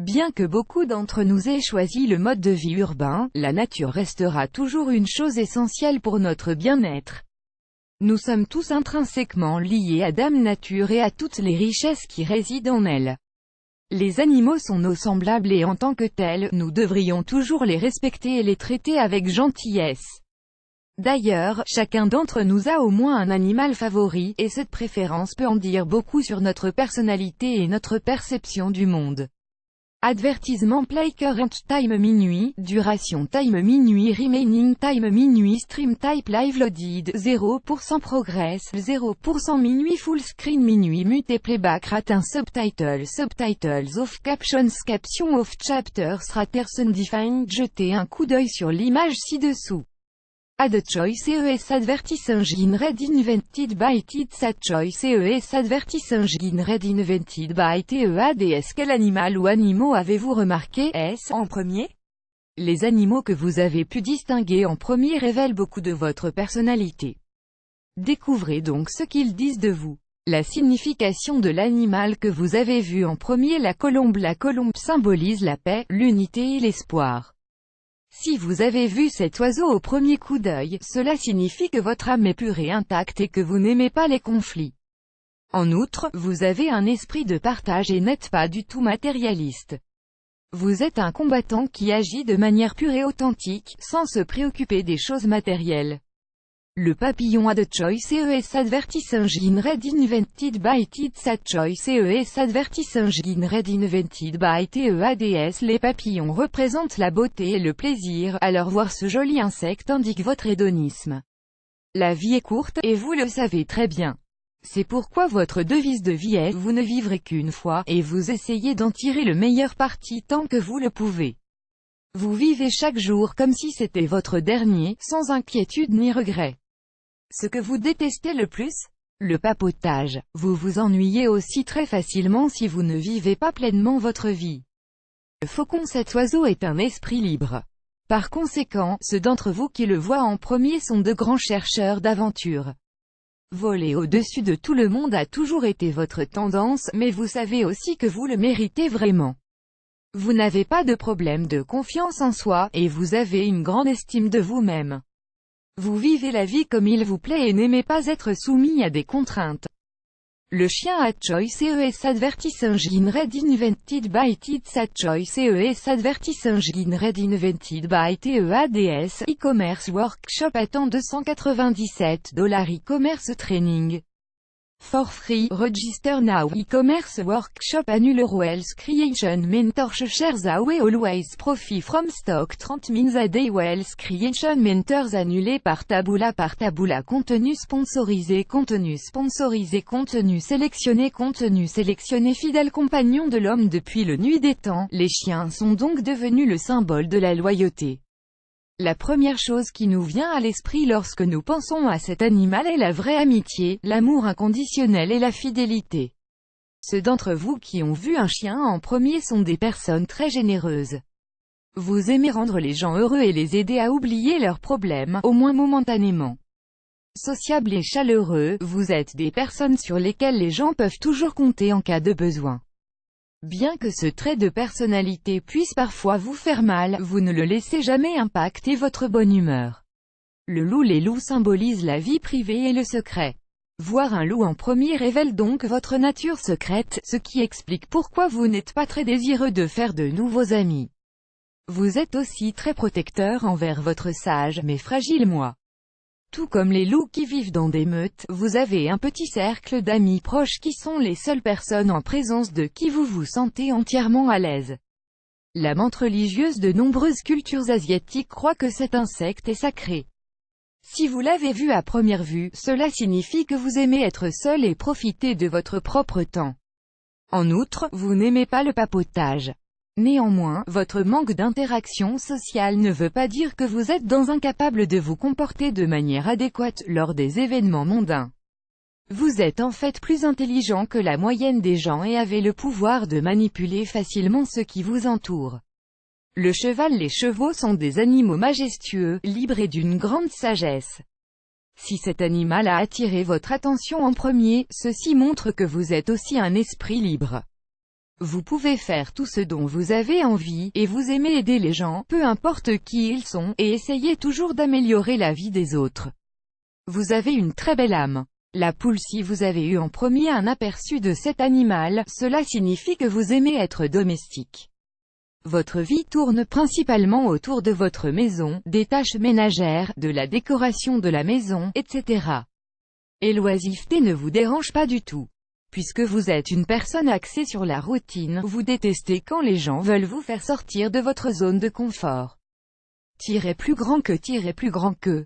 Bien que beaucoup d'entre nous aient choisi le mode de vie urbain, la nature restera toujours une chose essentielle pour notre bien-être. Nous sommes tous intrinsèquement liés à Dame Nature et à toutes les richesses qui résident en elle. Les animaux sont nos semblables et en tant que tels, nous devrions toujours les respecter et les traiter avec gentillesse. D'ailleurs, chacun d'entre nous a au moins un animal favori, et cette préférence peut en dire beaucoup sur notre personnalité et notre perception du monde. Avertissement play current time minuit, duration time minuit remaining time minuit stream type live loaded 0% progress 0% minuit full screen minuit mute playback rate subtitles off captions caption off chapters raters undefined. Jetez un coup d'œil sur l'image ci-dessous. Add choice ES advertising in red invented by It's a choice ES advertising in red invented by TEADS. Quel animal ou animaux avez-vous remarqué en premier? Les animaux que vous avez pu distinguer en premier révèlent beaucoup de votre personnalité. Découvrez donc ce qu'ils disent de vous. La signification de l'animal que vous avez vu en premier. La colombe symbolise la paix, l'unité et l'espoir. Si vous avez vu cet oiseau au premier coup d'œil, cela signifie que votre âme est pure et intacte et que vous n'aimez pas les conflits. En outre, vous avez un esprit de partage et n'êtes pas du tout matérialiste. Vous êtes un combattant qui agit de manière pure et authentique, sans se préoccuper des choses matérielles. Le papillon a de choice ES advertising in red invented by It's a choice ES advertising in red invented by TEADS. Les papillons représentent la beauté et le plaisir, alors voir ce joli insecte indique votre hédonisme. La vie est courte, et vous le savez très bien. C'est pourquoi votre devise de vie est « Vous ne vivrez qu'une fois » et vous essayez d'en tirer le meilleur parti tant que vous le pouvez. Vous vivez chaque jour comme si c'était votre dernier, sans inquiétude ni regret. Ce que vous détestez le plus? Le papotage. Vous vous ennuyez aussi très facilement si vous ne vivez pas pleinement votre vie. Le faucon. Cet oiseau est un esprit libre. Par conséquent, ceux d'entre vous qui le voient en premier sont de grands chercheurs d'aventure. Voler au-dessus de tout le monde a toujours été votre tendance, mais vous savez aussi que vous le méritez vraiment. Vous n'avez pas de problème de confiance en soi, et vous avez une grande estime de vous-même. Vous vivez la vie comme il vous plaît et n'aimez pas être soumis à des contraintes. Le chien a choice ES advertising in red invented by It's a choice ES advertising in red invented by TEADS. E-commerce workshop attend $297 e-commerce training. For free, register now. E-commerce workshop annule Wells creation mentors shares away always profit from stock 30 means a day. Wells creation mentors annulé par Taboola contenu sponsorisé contenu sélectionné fidèle compagnon de l'homme depuis le nuit des temps. Les chiens sont donc devenus le symbole de la loyauté. La première chose qui nous vient à l'esprit lorsque nous pensons à cet animal est la vraie amitié, l'amour inconditionnel et la fidélité. Ceux d'entre vous qui ont vu un chien en premier sont des personnes très généreuses. Vous aimez rendre les gens heureux et les aider à oublier leurs problèmes, au moins momentanément. Sociables et chaleureux, vous êtes des personnes sur lesquelles les gens peuvent toujours compter en cas de besoin. Bien que ce trait de personnalité puisse parfois vous faire mal, vous ne le laissez jamais impacter votre bonne humeur. Le loup. Les loups symbolisent la vie privée et le secret. Voir un loup en premier révèle donc votre nature secrète, ce qui explique pourquoi vous n'êtes pas très désireux de faire de nouveaux amis. Vous êtes aussi très protecteur envers votre sage mais fragile moi. Tout comme les loups qui vivent dans des meutes, vous avez un petit cercle d'amis proches qui sont les seules personnes en présence de qui vous vous sentez entièrement à l'aise. La menthe religieuse de nombreuses cultures asiatiques croit que cet insecte est sacré. Si vous l'avez vu à première vue, cela signifie que vous aimez être seul et profiter de votre propre temps. En outre, vous n'aimez pas le papotage. Néanmoins, votre manque d'interaction sociale ne veut pas dire que vous êtes incapable de vous comporter de manière adéquate lors des événements mondains. Vous êtes en fait plus intelligent que la moyenne des gens et avez le pouvoir de manipuler facilement ceux qui vous entourent. Le cheval. Les chevaux sont des animaux majestueux, libres et d'une grande sagesse. Si cet animal a attiré votre attention en premier, ceci montre que vous êtes aussi un esprit libre. Vous pouvez faire tout ce dont vous avez envie, et vous aimez aider les gens, peu importe qui ils sont, et essayez toujours d'améliorer la vie des autres. Vous avez une très belle âme. La poule. Si vous avez eu en premier un aperçu de cet animal, cela signifie que vous aimez être domestique. Votre vie tourne principalement autour de votre maison, des tâches ménagères, de la décoration de la maison, etc. Et l'oisiveté ne vous dérange pas du tout. Puisque vous êtes une personne axée sur la routine, vous détestez quand les gens veulent vous faire sortir de votre zone de confort. Plus grand que.